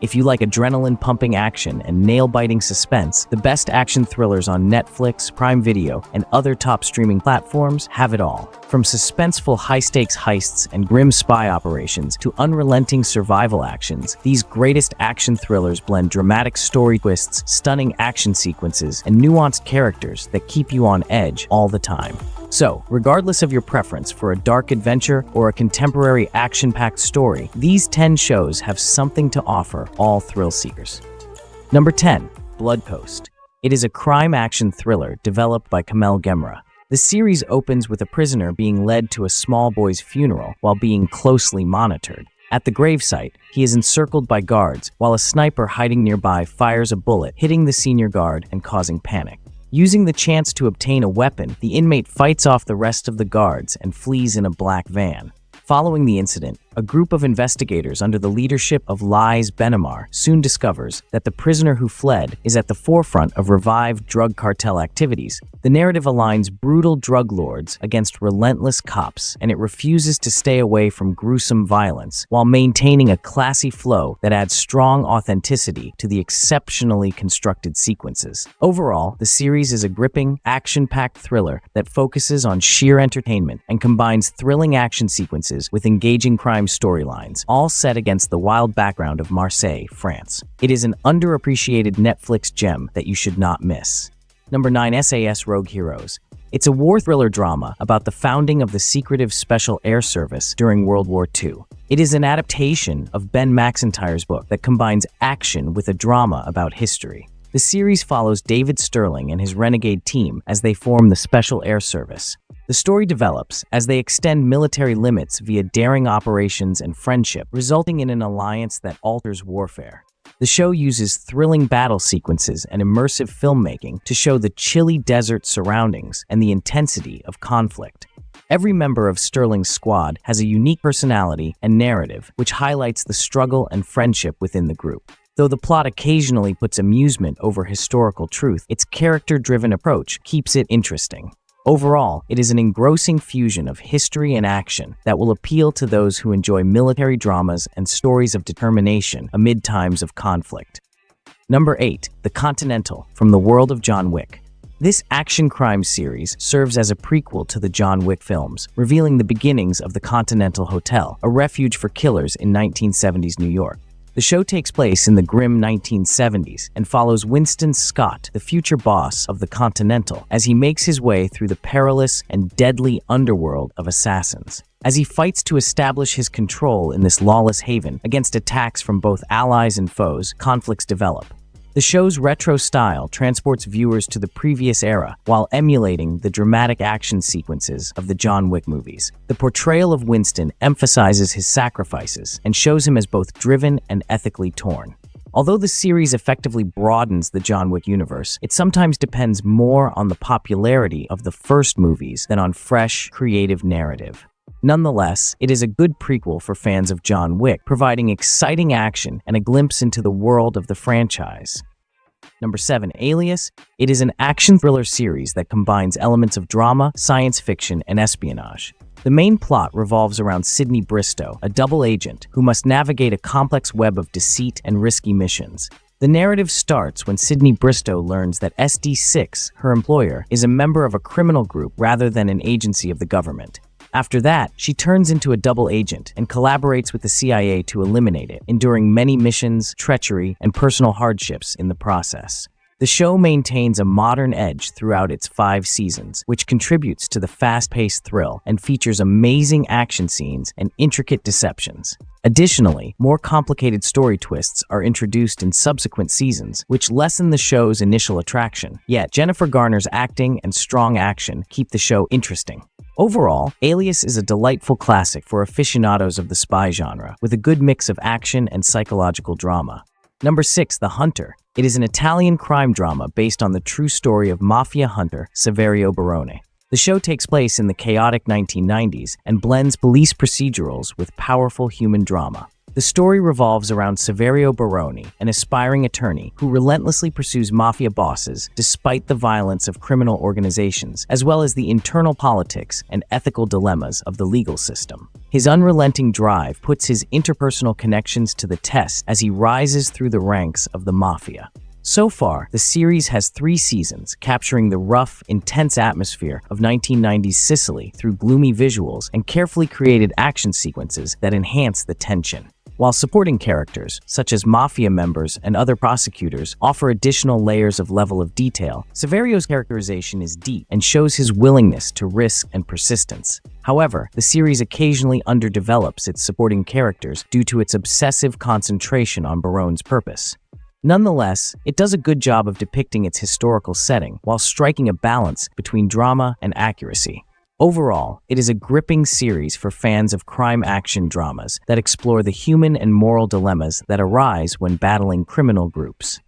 If you like adrenaline-pumping action and nail-biting suspense, the best action thrillers on Netflix, Prime Video, and other top streaming platforms have it all. From suspenseful high-stakes heists and grim spy operations to unrelenting survival actions, these greatest action thrillers blend dramatic story twists, stunning action sequences, and nuanced characters that keep you on edge all the time. So, regardless of your preference for a dark adventure or a contemporary action-packed story, these 10 shows have something to offer all thrill seekers. Number 10. Blood Coast. It is a crime-action thriller developed by Kamel Gemra. The series opens with a prisoner being led to a small boy's funeral while being closely monitored. At the gravesite, he is encircled by guards, while a sniper hiding nearby fires a bullet, hitting the senior guard and causing panic. Using the chance to obtain a weapon, the inmate fights off the rest of the guards and flees in a black van. Following the incident, a group of investigators under the leadership of Liz Benamar soon discovers that the prisoner who fled is at the forefront of revived drug cartel activities. The narrative aligns brutal drug lords against relentless cops, and it refuses to stay away from gruesome violence while maintaining a classy flow that adds strong authenticity to the exceptionally constructed sequences. Overall, the series is a gripping, action-packed thriller that focuses on sheer entertainment and combines thrilling action sequences with engaging crime storylines, all set against the wild background of Marseille, France. It is an underappreciated Netflix gem that you should not miss. Number 9. SAS Rogue Heroes. It's a war thriller drama about the founding of the secretive Special Air Service during World War II. It is an adaptation of Ben Macintyre's book that combines action with a drama about history. The series follows David Sterling and his renegade team as they form the Special Air Service. The story develops as they extend military limits via daring operations and friendship, resulting in an alliance that alters warfare. The show uses thrilling battle sequences and immersive filmmaking to show the chilly desert surroundings and the intensity of conflict. Every member of Sterling's squad has a unique personality and narrative, which highlights the struggle and friendship within the group. Though the plot occasionally puts amusement over historical truth, its character-driven approach keeps it interesting. Overall, it is an engrossing fusion of history and action that will appeal to those who enjoy military dramas and stories of determination amid times of conflict. Number 8. The Continental, from the world of John Wick. This action crime series serves as a prequel to the John Wick films, revealing the beginnings of the Continental Hotel, a refuge for killers in 1970s New York. The show takes place in the grim 1970s and follows Winston Scott, the future boss of the Continental, as he makes his way through the perilous and deadly underworld of assassins. As he fights to establish his control in this lawless haven against attacks from both allies and foes, conflicts develop. The show's retro style transports viewers to the previous era while emulating the dramatic action sequences of the John Wick movies. The portrayal of Winston emphasizes his sacrifices and shows him as both driven and ethically torn. Although the series effectively broadens the John Wick universe, it sometimes depends more on the popularity of the first movies than on fresh, creative narrative. Nonetheless, it is a good prequel for fans of John Wick, providing exciting action and a glimpse into the world of the franchise. Number 7. Alias. It is an action thriller series that combines elements of drama, science fiction, and espionage. The main plot revolves around Sydney Bristow, a double agent who must navigate a complex web of deceit and risky missions. The narrative starts when Sydney Bristow learns that SD6, her employer, is a member of a criminal group rather than an agency of the government. After that, she turns into a double agent and collaborates with the CIA to eliminate it, enduring many missions, treachery, and personal hardships in the process. The show maintains a modern edge throughout its 5 seasons, which contributes to the fast-paced thrill and features amazing action scenes and intricate deceptions. Additionally, more complicated story twists are introduced in subsequent seasons, which lessen the show's initial attraction. Yet, Jennifer Garner's acting and strong action keep the show interesting. Overall, Alias is a delightful classic for aficionados of the spy genre, with a good mix of action and psychological drama. Number 6. The Hunter. It is an Italian crime drama based on the true story of mafia hunter Saverio Barone. The show takes place in the chaotic 1990s and blends police procedurals with powerful human drama. The story revolves around Saverio Baroni, an aspiring attorney who relentlessly pursues mafia bosses despite the violence of criminal organizations, as well as the internal politics and ethical dilemmas of the legal system. His unrelenting drive puts his interpersonal connections to the test as he rises through the ranks of the mafia. So far, the series has 3 seasons, capturing the rough, intense atmosphere of 1990s Sicily through gloomy visuals and carefully created action sequences that enhance the tension. While supporting characters, such as mafia members and other prosecutors, offer additional layers of level of detail, Saverio's characterization is deep and shows his willingness to risk and persistence. However, the series occasionally underdevelops its supporting characters due to its obsessive concentration on Barone's purpose. Nonetheless, it does a good job of depicting its historical setting while striking a balance between drama and accuracy. Overall, it is a gripping series for fans of crime action dramas that explore the human and moral dilemmas that arise when battling criminal groups.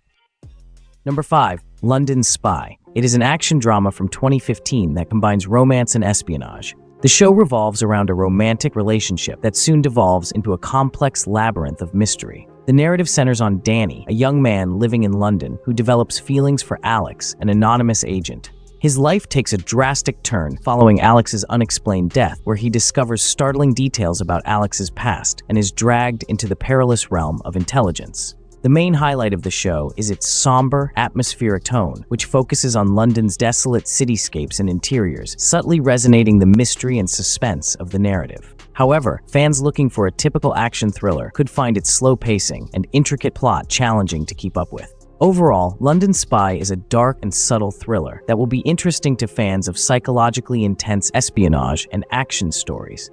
Number 5. London Spy. It is an action drama from 2015 that combines romance and espionage. The show revolves around a romantic relationship that soon devolves into a complex labyrinth of mystery. The narrative centers on Danny, a young man living in London who develops feelings for Alex, an anonymous agent. His life takes a drastic turn following Alex's unexplained death, where he discovers startling details about Alex's past and is dragged into the perilous realm of intelligence. The main highlight of the show is its somber, atmospheric tone, which focuses on London's desolate cityscapes and interiors, subtly resonating the mystery and suspense of the narrative. However, fans looking for a typical action thriller could find its slow pacing and intricate plot challenging to keep up with. Overall, London Spy is a dark and subtle thriller that will be interesting to fans of psychologically intense espionage and action stories.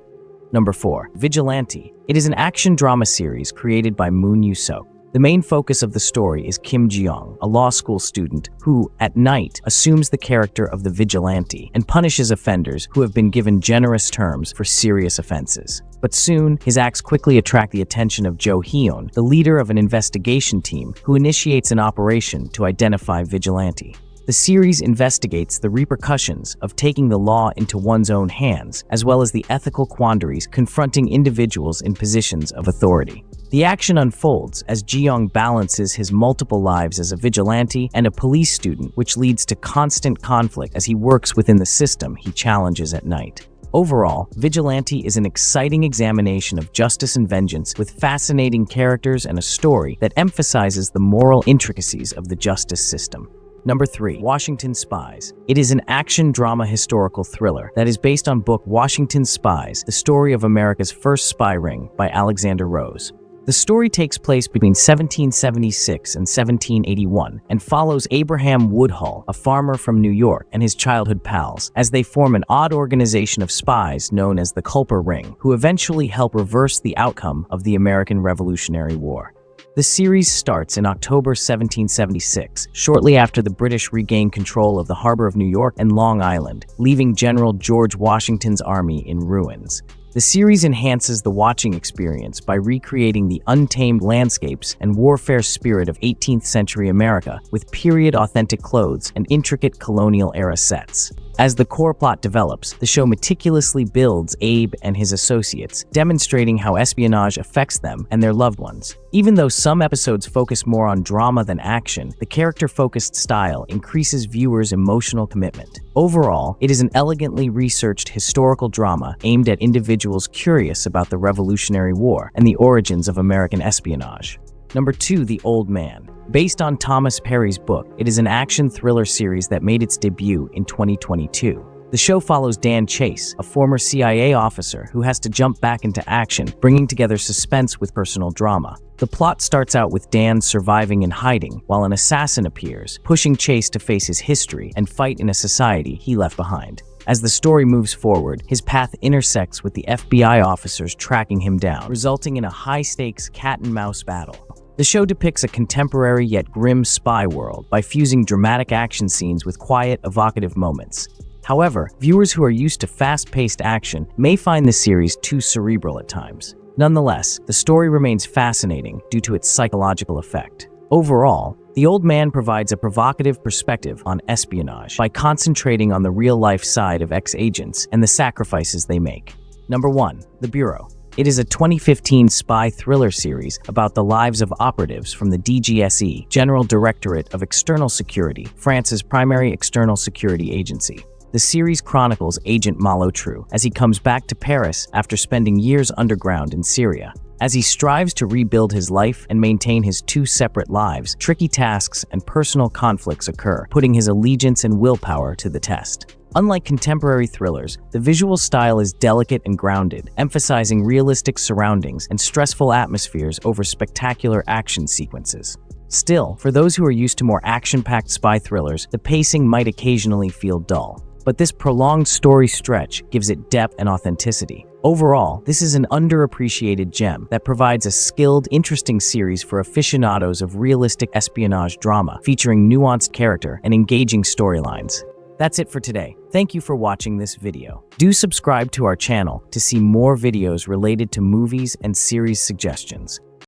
Number 4. Vigilante. It is an action drama series created by Moon Yoo-sok. The main focus of the story is Kim Ji-young, a law school student who, at night, assumes the character of the vigilante and punishes offenders who have been given generous terms for serious offenses. But soon, his acts quickly attract the attention of Jo Hyun, the leader of an investigation team who initiates an operation to identify Vigilante. The series investigates the repercussions of taking the law into one's own hands, as well as the ethical quandaries confronting individuals in positions of authority. The action unfolds as Ji-young balances his multiple lives as a vigilante and a police student, which leads to constant conflict as he works within the system he challenges at night. Overall, Vigilante is an exciting examination of justice and vengeance with fascinating characters and a story that emphasizes the moral intricacies of the justice system. Number 3. Washington Spies. It is an action drama historical thriller that is based on book Washington Spies, The Story of America's First Spy Ring by Alexander Rose. The story takes place between 1776 and 1781 and follows Abraham Woodhull, a farmer from New York, and his childhood pals, as they form an odd organization of spies known as the Culper Ring, who eventually help reverse the outcome of the American Revolutionary War. The series starts in October 1776, shortly after the British regained control of the harbor of New York and Long Island, leaving General George Washington's army in ruins. The series enhances the watching experience by recreating the untamed landscapes and warfare spirit of 18th century America with period-authentic clothes and intricate colonial-era sets. As the core plot develops, the show meticulously builds Abe and his associates, demonstrating how espionage affects them and their loved ones. Even though some episodes focus more on drama than action, the character-focused style increases viewers' emotional commitment. Overall, it is an elegantly researched historical drama aimed at individuals curious about the Revolutionary War and the origins of American espionage. Number 2. The Old Man. Based on Thomas Perry's book, it is an action thriller series that made its debut in 2022. The show follows Dan Chase, a former CIA officer who has to jump back into action, bringing together suspense with personal drama. The plot starts out with Dan surviving in hiding while an assassin appears, pushing Chase to face his history and fight in a society he left behind. As the story moves forward, his path intersects with the FBI officers tracking him down, resulting in a high-stakes cat-and-mouse battle. The show depicts a contemporary yet grim spy world by fusing dramatic action scenes with quiet, evocative moments. However, viewers who are used to fast-paced action may find the series too cerebral at times. Nonetheless, the story remains fascinating due to its psychological effect. Overall, The Old Man provides a provocative perspective on espionage by concentrating on the real-life side of ex-agents and the sacrifices they make. Number 1. The Bureau. It is a 2015 spy thriller series about the lives of operatives from the DGSE, General Directorate of External Security, France's primary external security agency. The series chronicles Agent Malotru as he comes back to Paris after spending years underground in Syria. As he strives to rebuild his life and maintain his two separate lives, tricky tasks and personal conflicts occur, putting his allegiance and willpower to the test. Unlike contemporary thrillers, the visual style is delicate and grounded, emphasizing realistic surroundings and stressful atmospheres over spectacular action sequences. Still, for those who are used to more action-packed spy thrillers, the pacing might occasionally feel dull. But this prolonged story stretch gives it depth and authenticity. Overall, this is an underappreciated gem that provides a skilled, interesting series for aficionados of realistic espionage drama, featuring nuanced character and engaging storylines. That's it for today. Thank you for watching this video. Do subscribe to our channel to see more videos related to movies and series suggestions.